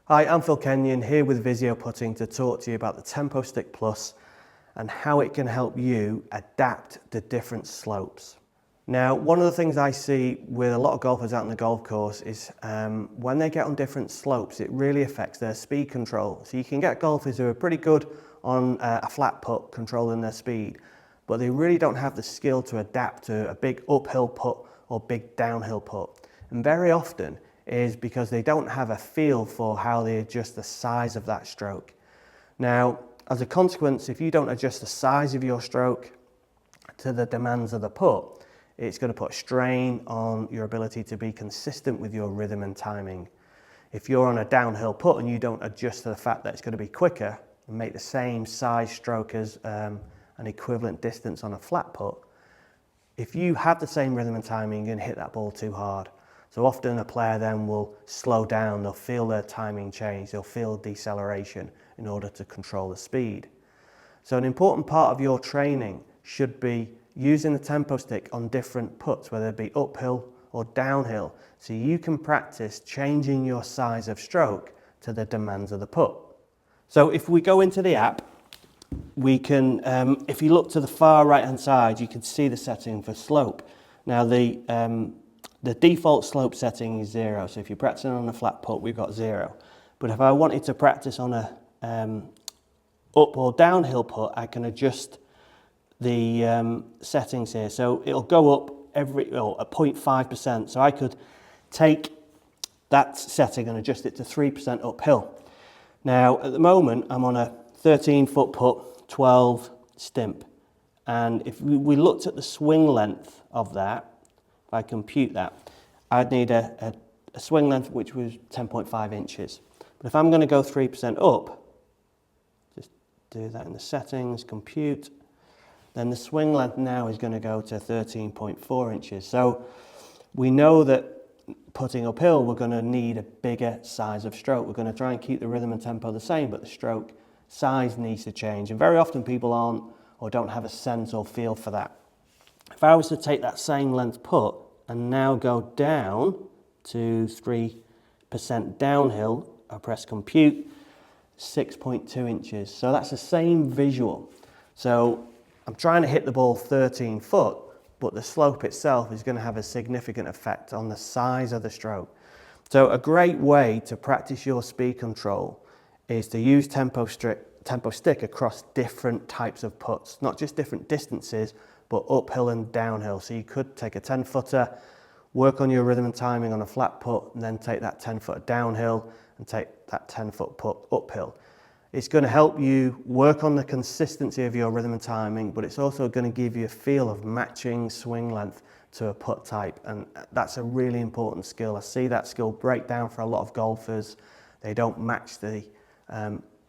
Hi, I'm Phil Kenyon here with Visio Putting to talk to you about the TempoStik Plus and how it can help you adapt to different slopes. Now, one of the things I see with a lot of golfers out on the golf course is when they get on different slopes, it really affects their speed control. So you can get golfers who are pretty good on a flat putt, controlling their speed, but they really don't have the skill to adapt to a big uphill putt or big downhill putt. And very often is because they don't have a feel for how they adjust the size of that stroke. Now, as a consequence, if you don't adjust the size of your stroke to the demands of the putt, it's going to put strain on your ability to be consistent with your rhythm and timing. If you're on a downhill putt and you don't adjust to the fact that it's going to be quicker and make the same size stroke as an equivalent distance on a flat putt, if you have the same rhythm and timing, you're going to hit that ball too hard. So often a player then will slow down, they'll feel their timing change, they'll feel deceleration in order to control the speed. So an important part of your training should be using the TempoStik on different putts, whether it be uphill or downhill, so you can practice changing your size of stroke to the demands of the putt. So if we go into the app, we can, if you look to the far right hand side, you can see the setting for slope. Now the default slope setting is 0, so if you're practicing on a flat putt, we've got 0. But if I wanted to practice on a up or downhill putt, I can adjust the settings here. So it'll go up at 0.5%. So I could take that setting and adjust it to 3% uphill. Now, at the moment, I'm on a 13-foot putt, 12 stimp. And if we looked at the swing length of that, if I compute that, I'd need a swing length which was 10.5 inches. But if I'm going to go 3% up, just do that in the settings, compute, then the swing length now is going to go to 13.4 inches. So we know that putting uphill, we're going to need a bigger size of stroke. We're going to try and keep the rhythm and tempo the same, but the stroke size needs to change. And very often people aren't or don't have a sense or feel for that. If I was to take that same length putt and now go down to 3% downhill, I press compute, 6.2 inches. So that's the same visual. So I'm trying to hit the ball 13 foot, but the slope itself is going to have a significant effect on the size of the stroke. So a great way to practice your speed control is to use TempoStik across different types of putts, not just different distances, but uphill and downhill. So you could take a 10-footer, work on your rhythm and timing on a flat putt, and then take that 10-footer downhill and take that 10-foot putt uphill. It's going to help you work on the consistency of your rhythm and timing, but it's also going to give you a feel of matching swing length to a putt type, and that's a really important skill. I see that skill break down for a lot of golfers. They don't match the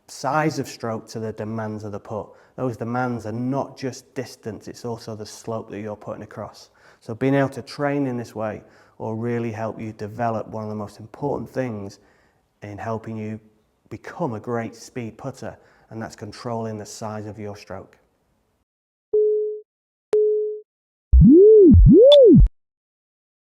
size of stroke to the demands of the putt. Those demands are not just distance, it's also the slope that you're putting across. So being able to train in this way will really help you develop one of the most important things in helping you become a great speed putter, and that's controlling the size of your stroke.